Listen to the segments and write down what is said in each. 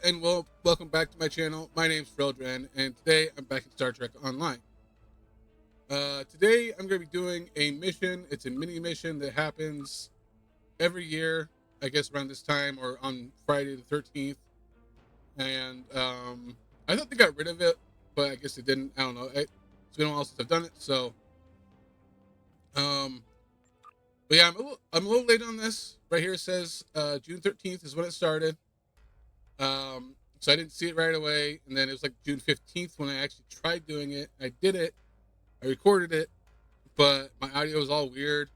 and welcome back to my channel. My name's Freldran, and today I'm back in Star Trek Online. Today I'm going to be doing a mission. It's a mini mission that happens every year, I guess around this time or on Friday the 13th. And I thought they got rid of it, but I guess they didn't. I don't know. It's been a while since I've done it, so. But yeah, I'm a little late on this. Right here it says June 13th is when it started. So I didn't see it right away, and then it was like June 15th when I actually tried doing it. I did it. I recorded it, but my audio is all weird.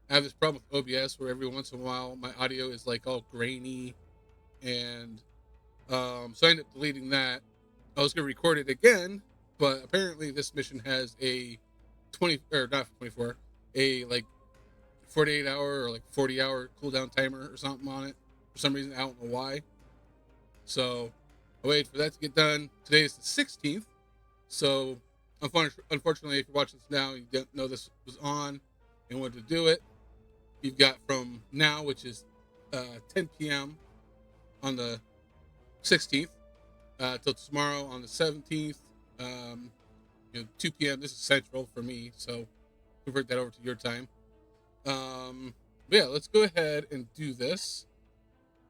I have this problem with OBS where every once in a while my audio is like all grainy, and so I ended up deleting that. I was going to record it again, but apparently this mission has a 48 hour or like 40 hour cooldown timer or something on it. For some reason, I don't know why. So I waited for that to get done. Today is the 16th. So unfortunately, if you're watching this now, you didn't know this was on and wanted to do it. You've got from now, which is 10 p.m. on the 16th, till tomorrow on the 17th, 2 p.m. This is Central for me, so convert that over to your time. But yeah, let's go ahead and do this.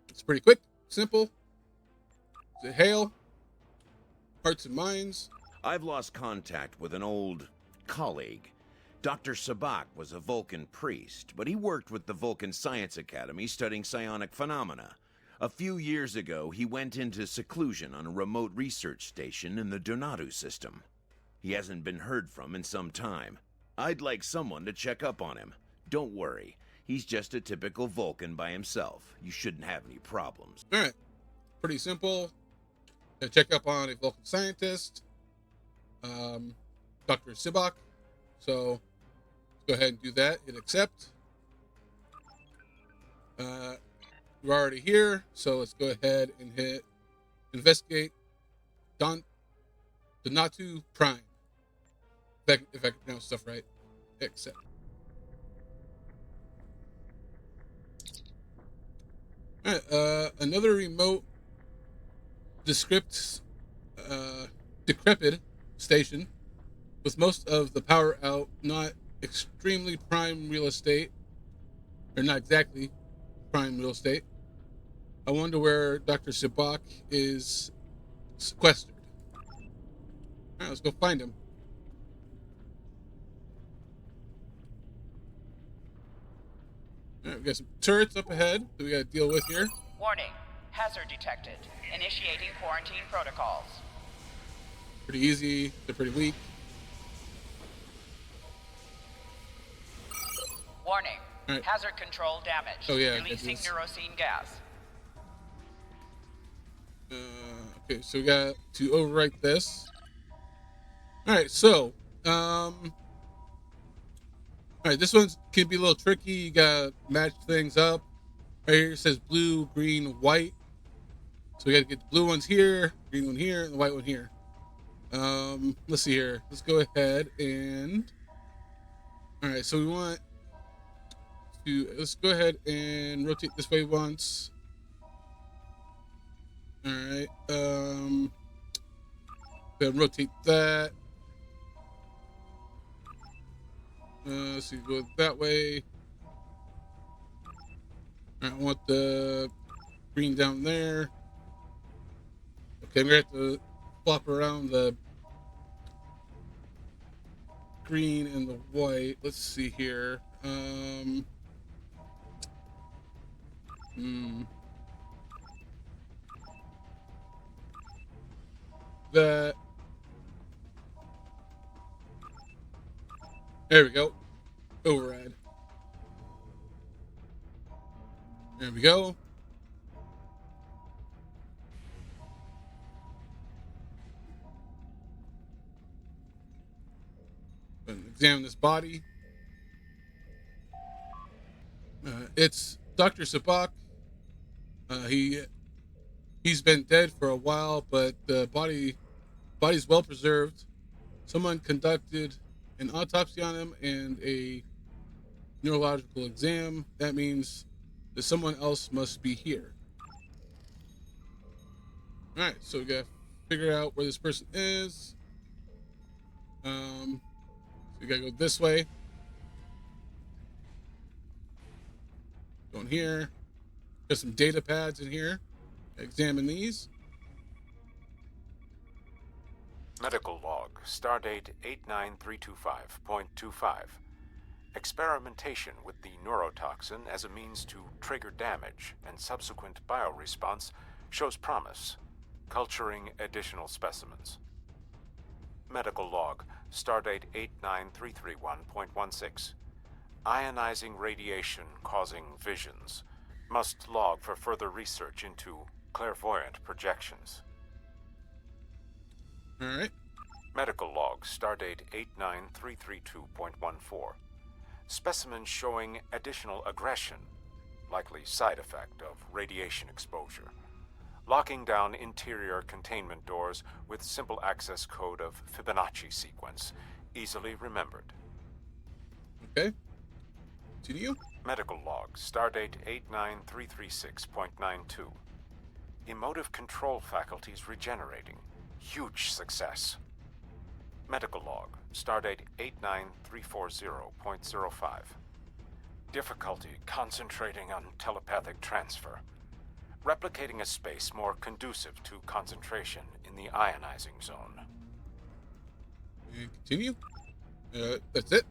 It's pretty quick, simple. Hail, Hearts and Minds. I've lost contact with an old colleague. Dr. Sabak was a Vulcan priest, but he worked with the Vulcan Science Academy studying psionic phenomena. A few years ago, he went into seclusion on a remote research station in the Donatu system. He hasn't been heard from in some time. I'd like someone to check up on him. Don't worry, he's just a typical Vulcan by himself. You shouldn't have any problems. All right, pretty simple. Check up on a Vulcan scientist, Dr. Sabak. So let's go ahead and do that. Hit accept. We're already here, so let's go ahead and hit investigate Donatu Prime. If I can pronounce stuff right. Accept. All right, another remote decrepit station with most of the power out, not extremely prime real estate, or not exactly prime real estate. I wonder where Dr. Sabak is sequestered. All right, let's go find him. All right, we got some turrets up ahead that we got to deal with here. Warning. Hazard detected. Initiating quarantine protocols. Pretty easy. They're pretty weak. Warning. Right. Hazard control damaged. Oh, yeah, Releasing neurocene gas. Okay, so we got to overwrite this. All right, so all right, this one can be a little tricky. You gotta match things up. Right here it says blue, green, white. So we got to get the blue ones here, green one here, and the white one here. Let's see here. Let's go ahead and... All right, so we want to... Let's go ahead and rotate this way once. All right. Then rotate that. So you go that way. All right, I want the green down there. Okay, I'm gonna have to flop around the green and the white. Let's see here. That. There we go. Override. There we go. Examine this body. It's Dr. Sabak. He's been dead for a while, but the body's well preserved. Someone conducted an autopsy on him and a neurological exam. That means that someone else must be here. All right, so we gotta figure out where this person is. So we gotta go this way. Going here. There's some data pads in here. Examine these. Medical log, stardate 89325.25. Experimentation with the neurotoxin as a means to trigger damage and subsequent bioresponse shows promise. Culturing additional specimens. Medical log, stardate 89331.16. Ionizing radiation causing visions. Must log for further research into clairvoyant projections. All right. Medical log, stardate 89332.14. Specimen showing additional aggression, likely side effect of radiation exposure. Locking down interior containment doors with simple access code of Fibonacci sequence, easily remembered. Okay. Continue. Medical log, stardate 89336.92. Emotive control faculties regenerating. Huge success. Medical log, stardate 89340.05. Difficulty concentrating on telepathic transfer. Replicating a space more conducive to concentration in the ionizing zone. And continue. That's it.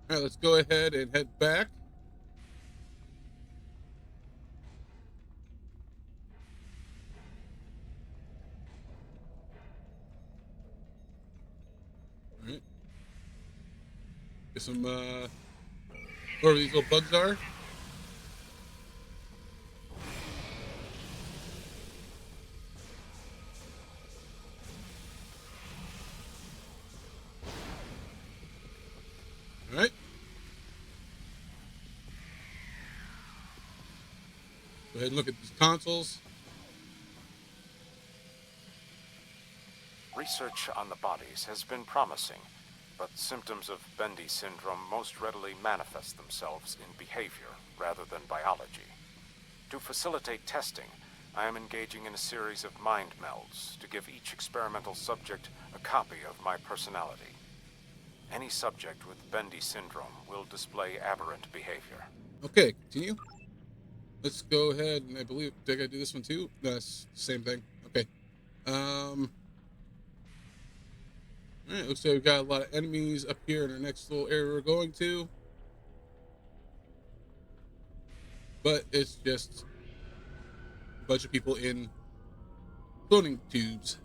All right, let's go ahead and head back. All right. Get some, wherever these little bugs are. All right. Go ahead and look at these consoles. Research on the bodies has been promising, but symptoms of Bendy syndrome most readily manifest themselves in behavior rather than biology. To facilitate testing, I am engaging in a series of mind melds to give each experimental subject a copy of my personality. Any subject with Bendy syndrome will display aberrant behavior. Okay, continue. Let's go ahead and I believe did I gotta do this one too? No, it's the same thing. Okay. All right, looks like we've got a lot of enemies up here in our next little area we're going to. But it's just a bunch of people in cloning tubes.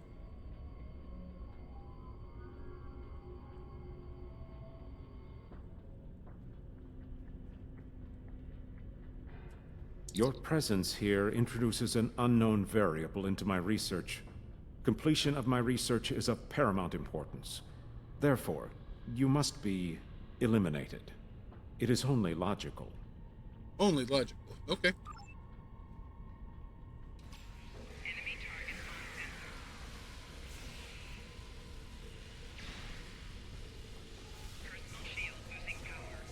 Your presence here introduces an unknown variable into my research. Completion of my research is of paramount importance. Therefore, you must be eliminated. It is only logical. Only logical. Okay. Enemy target on sensor. Personal shield losing power.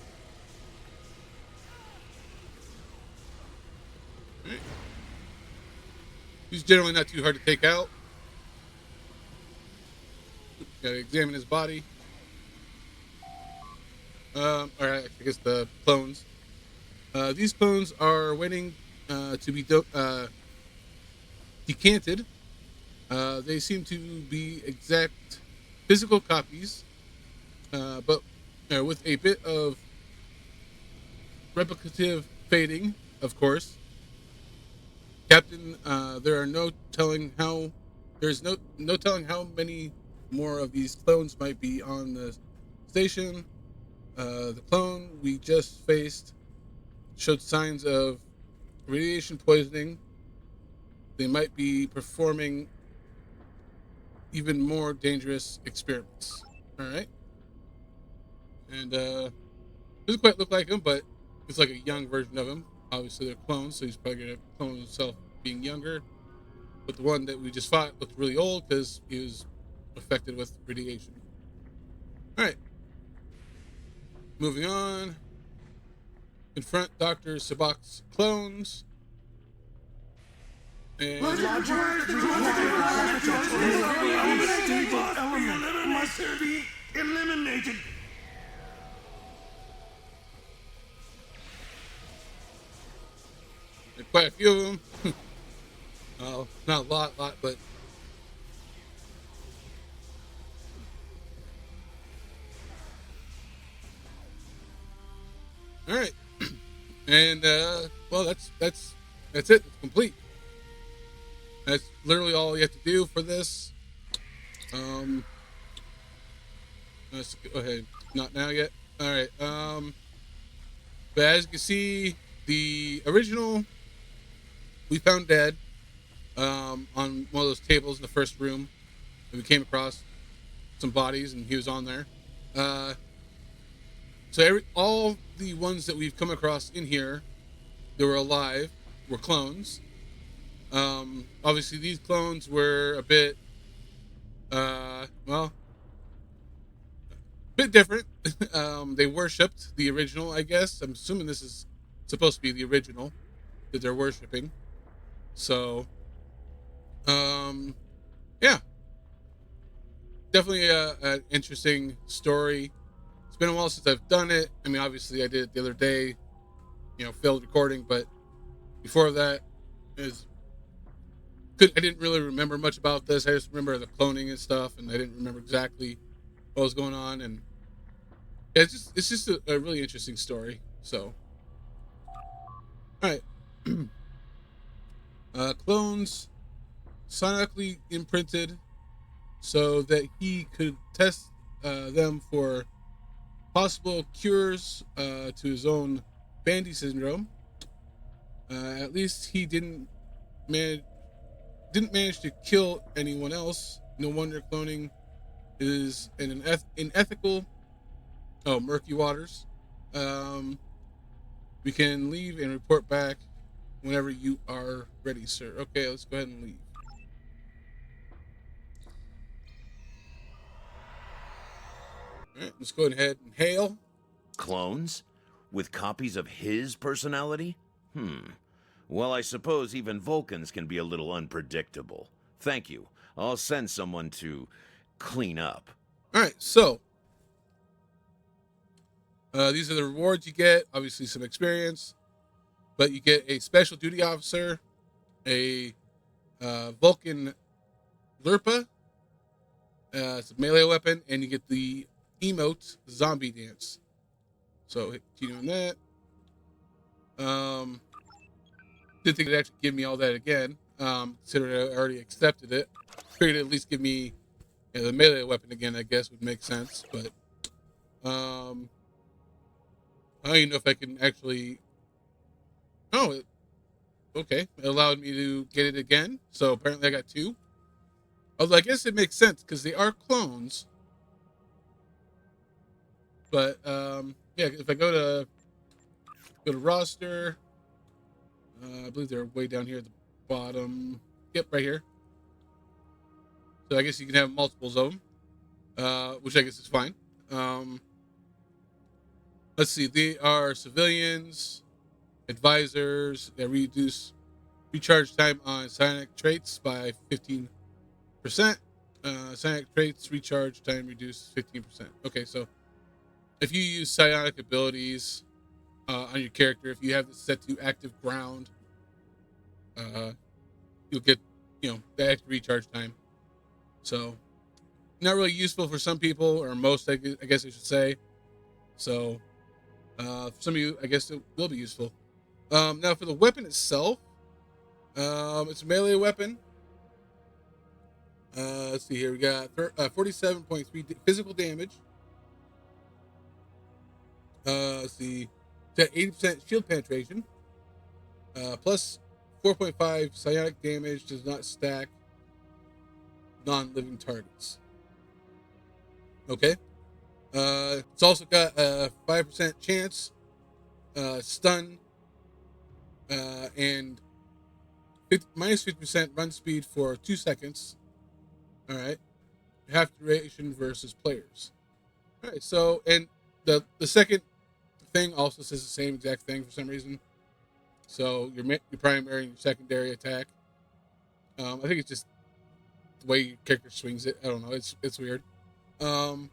All right. He's generally not too hard to take out. Gotta examine his body. All right, I guess the clones. These clones are waiting to be decanted. They seem to be exact physical copies, but with a bit of replicative fading, of course. Captain, there are no telling how. There's no telling how many more of these clones might be on the station. The clone we just faced showed signs of radiation poisoning. They might be performing even more dangerous experiments. All right. And doesn't quite look like him, but it's like a young version of him. Obviously, they're clones, so he's probably going to clone himself being younger. But the one that we just fought looked really old because he was affected with radiation. All right. Moving on. Confront Dr. Sabac's clones. And must be eliminated. quite a few of them. Not a lot, but all right. And well, that's it. It's complete. That's literally all you have to do for this. Let's go ahead. Not now yet. All right. But as you can see, the original we found dead on one of those tables in the first room. And we came across some bodies, and he was on there. So all the ones that we've come across in here that were alive were clones. Obviously, these clones were a bit, well, a bit different. They worshipped the original, I guess. I'm assuming this is supposed to be the original that they're worshiping. So, yeah, definitely an interesting story. It's been a while since I've done it. I mean, obviously, I did it the other day, failed recording, but before that, I didn't really remember much about this. I just remember the cloning and stuff, and I didn't remember exactly what was going on. And yeah, it's just a really interesting story. So, all right. Clones sonically imprinted so that he could test them for possible cures to his own Bandy syndrome. At least he didn't manage to kill anyone else. No wonder cloning is in unethical. Oh, murky waters. We can leave and report back whenever you are ready, sir. Okay, let's go ahead and leave. All right, let's go ahead and hail. Clones? With copies of his personality? Well, I suppose even Vulcans can be a little unpredictable. Thank you. I'll send someone to clean up. All right, so these are the rewards you get. Obviously, some experience, but you get a special duty officer, a Vulcan Lurpa, it's a melee weapon, and you get the emote zombie dance. So hit continue on that. Didn't think it'd actually give me all that again. Considering I already accepted it. Figured it'd at least give me the melee weapon again, I guess would make sense. But I don't even know if I can actually. Oh, okay. It allowed me to get it again. So apparently I got 2. Although I guess it makes sense because they are clones. But yeah, if I go to roster, I believe they're way down here at the bottom. Yep, right here. So I guess you can have multiples of them, which I guess is fine. Let's see. They are civilians, advisors. They reduce recharge time on psionic traits by 15%. Psionic traits recharge time reduced 15%. Okay, so if you use psionic abilities on your character, if you have it set to active ground, you'll get the extra recharge time. So not really useful for some people, or most, I guess I should say. So for some of you, I guess it will be useful. Now for the weapon itself, it's a melee weapon. Let's see here. We got 47.3 physical damage. Let's see. It's at 80% shield penetration. Plus 4.5 psionic damage, does not stack non-living targets. Okay. It's also got a 5% chance stun and minus 50% run speed for 2 seconds. All right. Half duration versus players. All right. So, and the second thing also says the same exact thing for some reason. So your primary and your secondary attack I think it's just the way your character swings it. I don't know. It's weird. Um,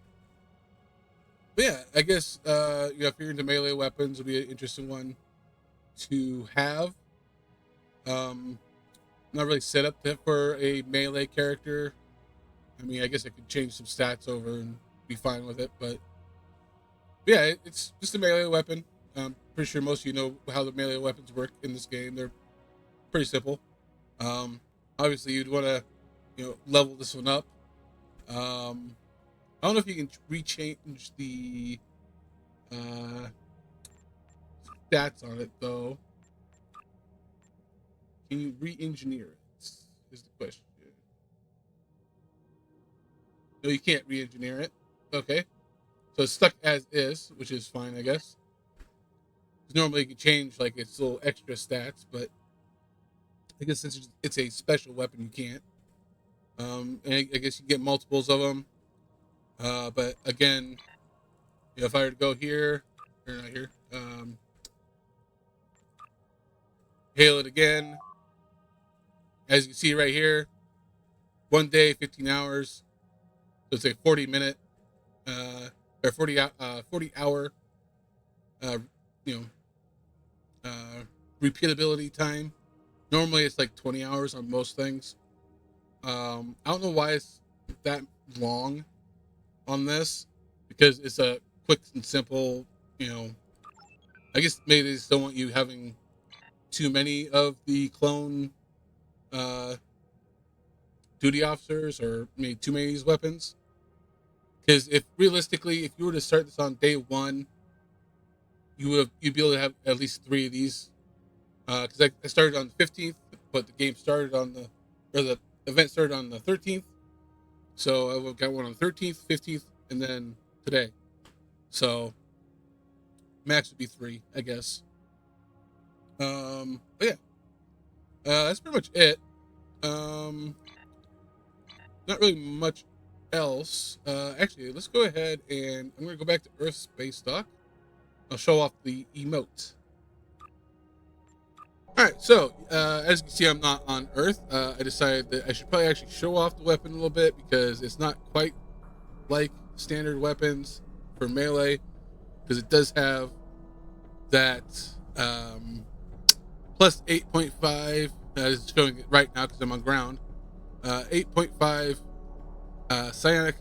but yeah, I guess if you're into melee weapons, it'll be an interesting one to have. Not really set up for a melee character. I mean, I guess I could change some stats over and be fine with it, but yeah, it's just a melee weapon. I'm pretty sure most of you know how the melee weapons work in this game. They're pretty simple. Obviously, you'd want to, level this one up. I don't know if you can rechange the stats on it though. Can you re-engineer it? Is the question. No, you can't re-engineer it. Okay, so it's stuck as is, which is fine, I guess. Normally, you can change like its little extra stats, but I guess since it's a special weapon, you can't. And I guess you get multiples of them. But again, if I were to go here, or not here, hail it again. As you can see right here, 1 day, 15 hours. So it's a 40-minute, or 40 hour, repeatability time. Normally it's like 20 hours on most things. I don't know why it's that long on this, because it's a quick and simple, I guess maybe they just don't want you having too many of the clone duty officers, or maybe too many of these weapons. Because if you were to start this on day one, you'd be able to have at least 3 of these. Because I started on the 15th, but the event started on the 13th. So I got one on the 13th, 15th, and then today. So max would be 3, I guess. But yeah, that's pretty much it. Not really much else. Actually, let's go ahead and I'm going to go back to Earth Space Dock. I'll show off the emote. Alright, so, as you can see, I'm not on Earth. I decided that I should probably actually show off the weapon a little bit, because it's not quite like standard weapons for melee, because it does have that plus 8.5, it's showing it right now because I'm on ground, 8.5 psionic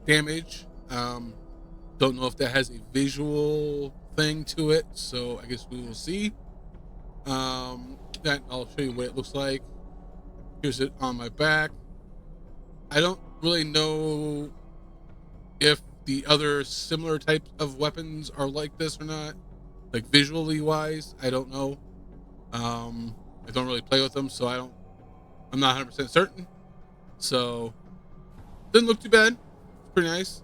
damage. Don't know if that has a visual thing to it, so I guess we will see. That I'll show you what it looks like. Here's it on my back. I don't really know if the other similar types of weapons are like this or not, like visually wise. I don't know. I don't really play with them, so I'm not 100% certain. So doesn't look too bad. It's pretty nice.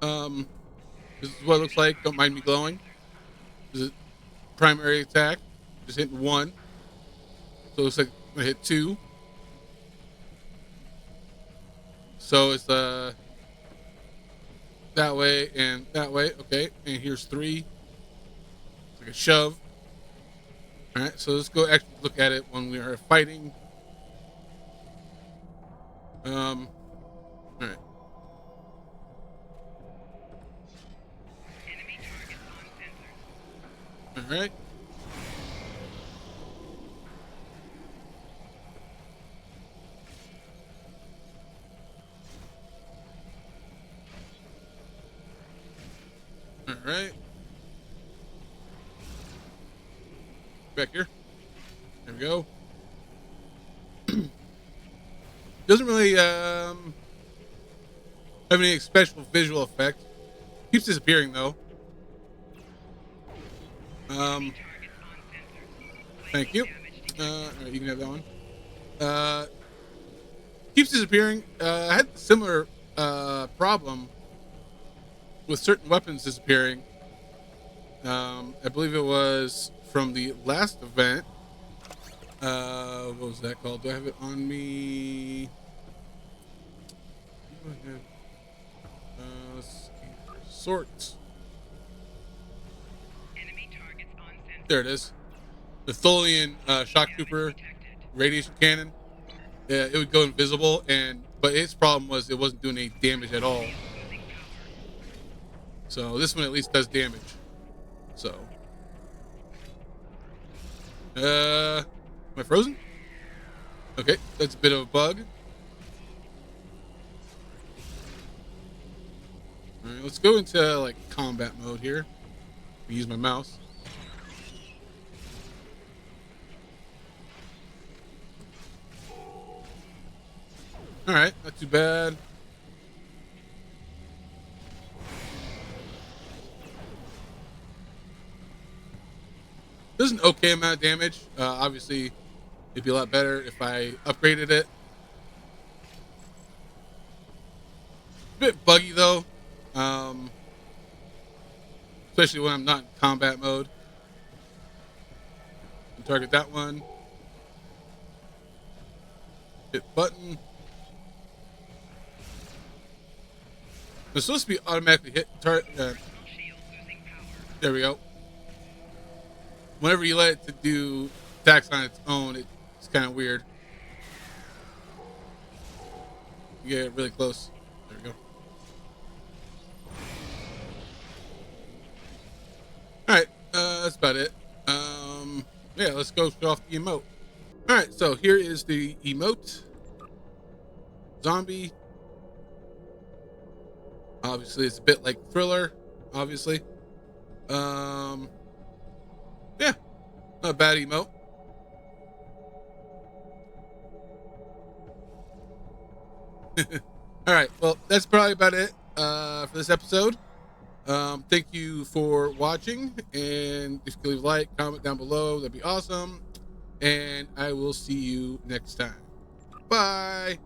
This is what it looks like. Don't mind me glowing. This is primary attack. Just hitting 1. So it looks like I'm gonna hit 2. So it's that way and that way. Okay, and here's 3. It's like a shove. All right, so let's go actually look at it when we are fighting. All right. Enemy targets on sensors. All right. All right. Back here. There we go. Doesn't really have any special visual effect. Keeps disappearing though. Targets on sensors. Thank you. Damage All right, you can have that one. Keeps disappearing. I had a similar problem with certain weapons disappearing. I believe it was from the last event. What was that called? Do I have it on me? Go ahead. Let's see. Sorts. Enemy targets on sensors. There it is. The Tholian shock trooper Detected. radiation cannon. Yeah, it would go invisible, but its problem was it wasn't doing any damage at all. So this one at least does damage. So, am I frozen? Okay, that's a bit of a bug. All right, let's go into like combat mode here. Use my mouse. All right, not too bad. Does an okay amount of damage. Obviously, it'd be a lot better if I upgraded it. A bit buggy though, especially when I'm not in combat mode. Target that one. Hit button. It's supposed to be automatically hit target. There we go. Whenever you let it to do attacks on its own, it's kind of weird. You get really close. There we go. All right, that's about it. Yeah, let's go show off the emote. All right, so here is the emote. Zombie. Obviously, it's a bit like Thriller. Obviously, yeah, not a bad emote. All right, well, that's probably about it for this episode. Thank you for watching, and if you could leave a like, comment down below, that'd be awesome. And I will see you next time. Bye.